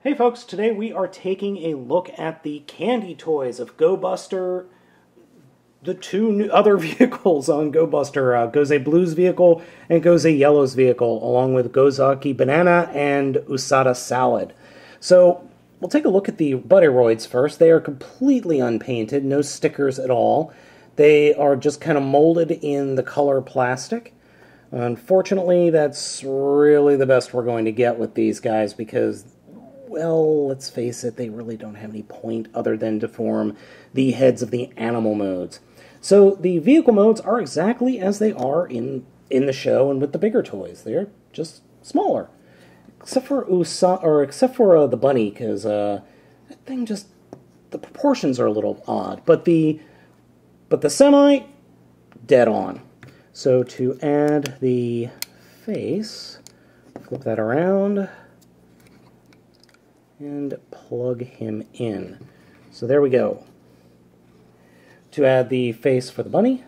Hey folks, today we are taking a look at the Candy Toys of Gobuster, the two other vehicles on Gobuster, Goze Blue's vehicle and Goze Yellow's vehicle, along with Gozaki Banana and Usada Salad. So, we'll take a look at the buddy-roids first. They are completely unpainted, no stickers at all. They are just kind of molded in the color plastic. Unfortunately, that's really the best we're going to get with these guys because, well, let's face it, they really don't have any point other than to form the heads of the animal modes. So the vehicle modes are exactly as they are in the show and with the bigger toys. They're just smaller. Except for the bunny, because that thing just, the proportions are a little odd. But the semi, dead on. So to add the face, flip that around and plug him in. So there we go. To add the face for the bunny,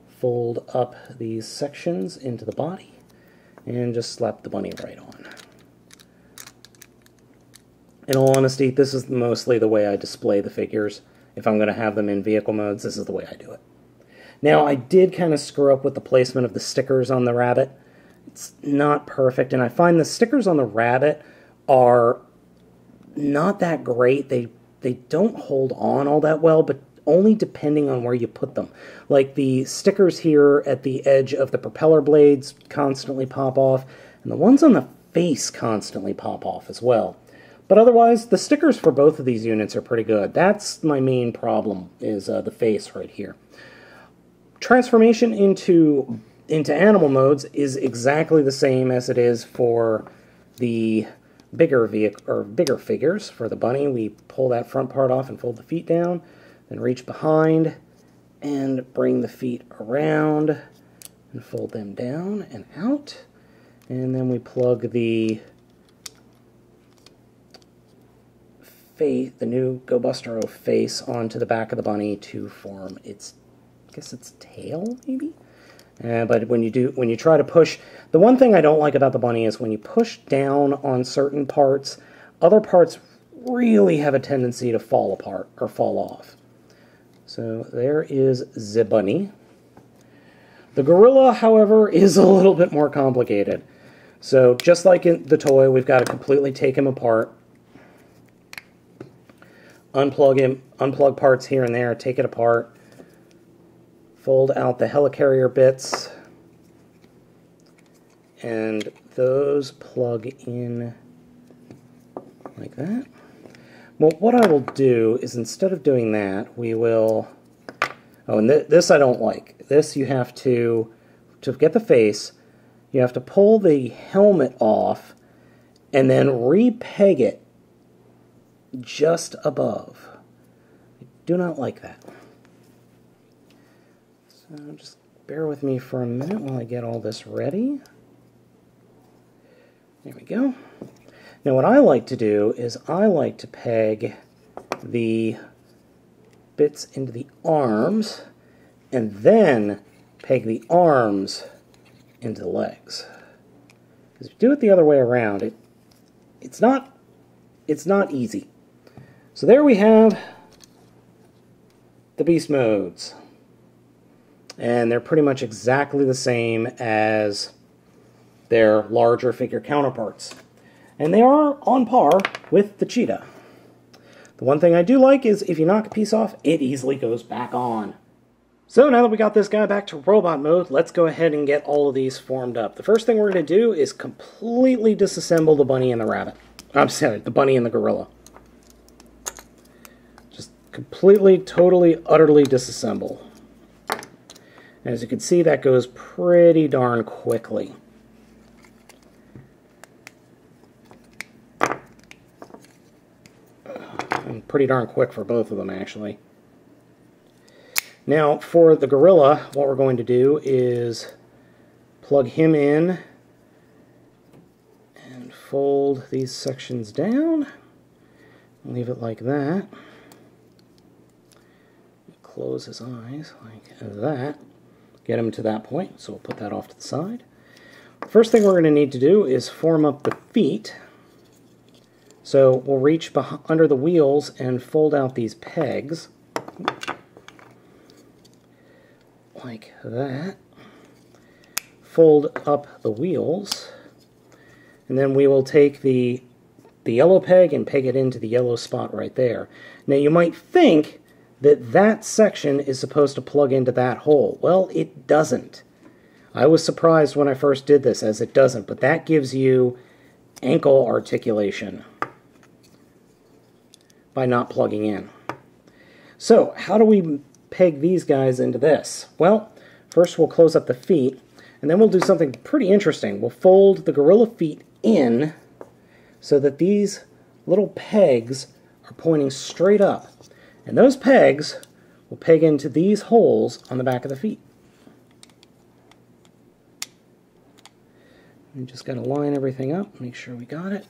fold up these sections into the body and just slap the bunny right on. In all honesty, this is mostly the way I display the figures. If I'm going to have them in vehicle modes, this is the way I do it. Now, I did kind of screw up with the placement of the stickers on the rabbit. It's not perfect, and I find the stickers on the rabbit are not that great. They don't hold on all that well, but only depending on where you put them. Like the stickers here at the edge of the propeller blades constantly pop off, and the ones on the face constantly pop off as well. But otherwise, the stickers for both of these units are pretty good. That's my main problem, is the face right here. Transformation into animal modes is exactly the same as it is for the bigger figures. For the bunny, we pull that front part off and fold the feet down, then reach behind and bring the feet around and fold them down and out. And then we plug the new Gobuster-Oh face onto the back of the bunny to form its, I guess it's tail, maybe? But when you try to push, the one thing I don't like about the bunny is when you push down on certain parts, other parts really have a tendency to fall apart or fall off. So there is the bunny. The gorilla, however, is a little bit more complicated. So just like in the toy, we've got to completely take him apart. Unplug parts here and there, take it apart. Fold out the helicarrier bits, and those plug in like that. Well, what I will do is instead of doing that, we will... Oh, and this I don't like. This you have to get the face, you have to pull the helmet off and then re-peg it just above. I do not like that. So just bear with me for a minute while I get all this ready. There we go. Now what I like to do is I like to peg the bits into the arms and then peg the arms into the legs. Because if you do it the other way around, it's not easy. So there we have the beast modes. And they're pretty much exactly the same as their larger figure counterparts. And they are on par with the cheetah. The one thing I do like is if you knock a piece off, it easily goes back on. So now that we got this guy back to robot mode, let's go ahead and get all of these formed up. The first thing we're going to do is completely disassemble the bunny and the rabbit. I'm sorry, the bunny and the gorilla. Just completely, totally, utterly disassemble. As you can see, that goes pretty darn quickly. And pretty darn quick for both of them, actually. Now, for the gorilla, what we're going to do is plug him in and fold these sections down. Leave it like that. Close his eyes like that. Get him to that point, so we'll put that off to the side. First thing we're going to need to do is form up the feet. So we'll reach under the wheels and fold out these pegs, like that. Fold up the wheels, and then we will take the yellow peg and peg it into the yellow spot right there. Now you might think that that section is supposed to plug into that hole. Well, it doesn't. I was surprised when I first did this, as it doesn't, but that gives you ankle articulation by not plugging in. So, how do we peg these guys into this? Well, first we'll close up the feet, and then we'll do something pretty interesting. We'll fold the gorilla feet in so that these little pegs are pointing straight up. And those pegs will peg into these holes on the back of the feet. We just got to line everything up, make sure we got it.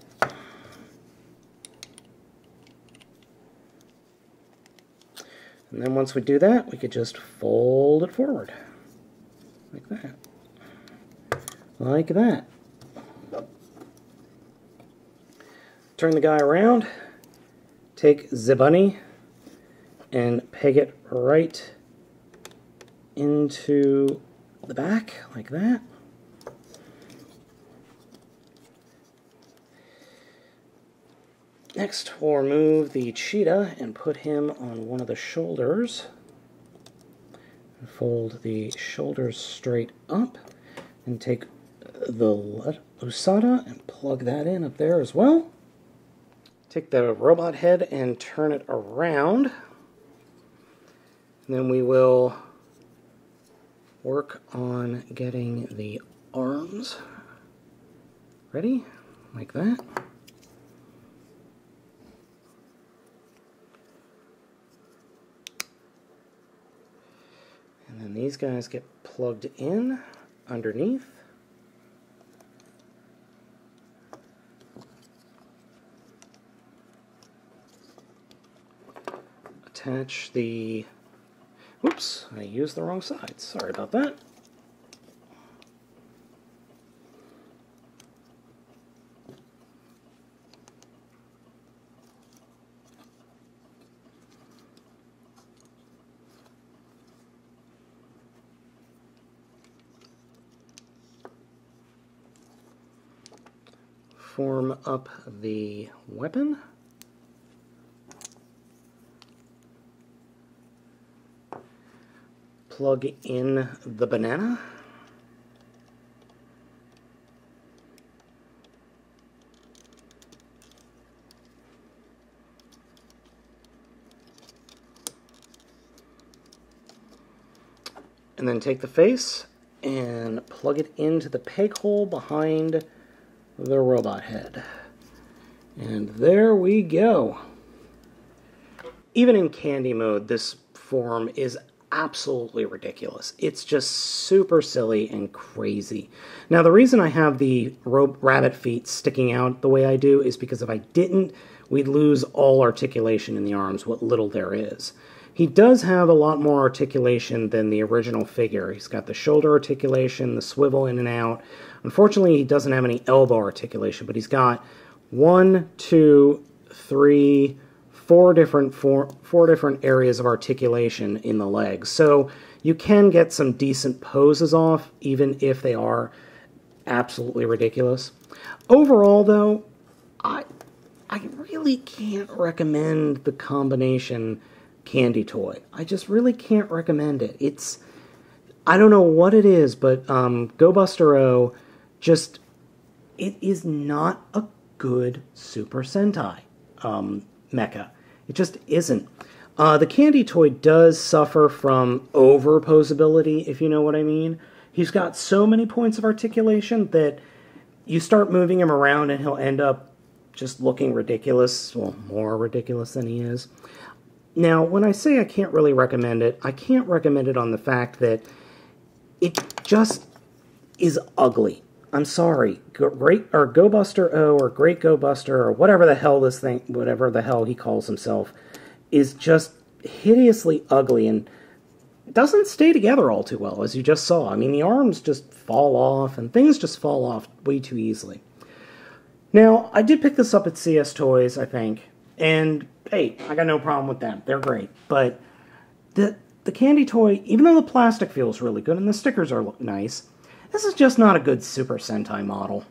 And then once we do that, we could just fold it forward. Like that. Like that. Turn the guy around, take the bunny, and peg it right into the back, like that. Next, we'll remove the cheetah and put him on one of the shoulders. And fold the shoulders straight up, and take the USADA and plug that in up there as well. Take the robot head and turn it around. And then we will work on getting the arms ready, like that. And then these guys get plugged in underneath. Attach the... Whoops, I used the wrong side. Sorry about that. Form up the weapon. Plug in the banana. And then take the face and plug it into the peg hole behind the robot head. And there we go. Even in candy mode, this form is absolutely ridiculous. It's just super silly and crazy. Now, the reason I have the rabbit feet sticking out the way I do is because if I didn't, we'd lose all articulation in the arms, what little there is. He does have a lot more articulation than the original figure. He's got the shoulder articulation, the swivel in and out. Unfortunately, he doesn't have any elbow articulation, but he's got 1, 2, 3, 4 different areas of articulation in the legs. So you can get some decent poses off, even if they are absolutely ridiculous. Overall, though, I really can't recommend the combination Candy Toy. I just really can't recommend it. It's, I don't know what it is, but Gobuster-Oh just, it is not a good Super Sentai mecha. It just isn't. The Candy Toy does suffer from over-posability, if you know what I mean. He's got so many points of articulation that you start moving him around and he'll end up just looking ridiculous, well, more ridiculous than he is. Now, when I say I can't really recommend it, I can't recommend it on the fact that it just is ugly. I'm sorry. Gobuster-Oh or Great Gobuster or whatever the hell this thing, whatever the hell he calls himself, is just hideously ugly and doesn't stay together all too well, as you just saw. I mean, the arms just fall off and things just fall off way too easily. Now, I did pick this up at CS Toys, I think, and hey, I got no problem with them. They're great. But the Candy Toy, even though the plastic feels really good and the stickers are nice, this is just not a good Super Sentai model.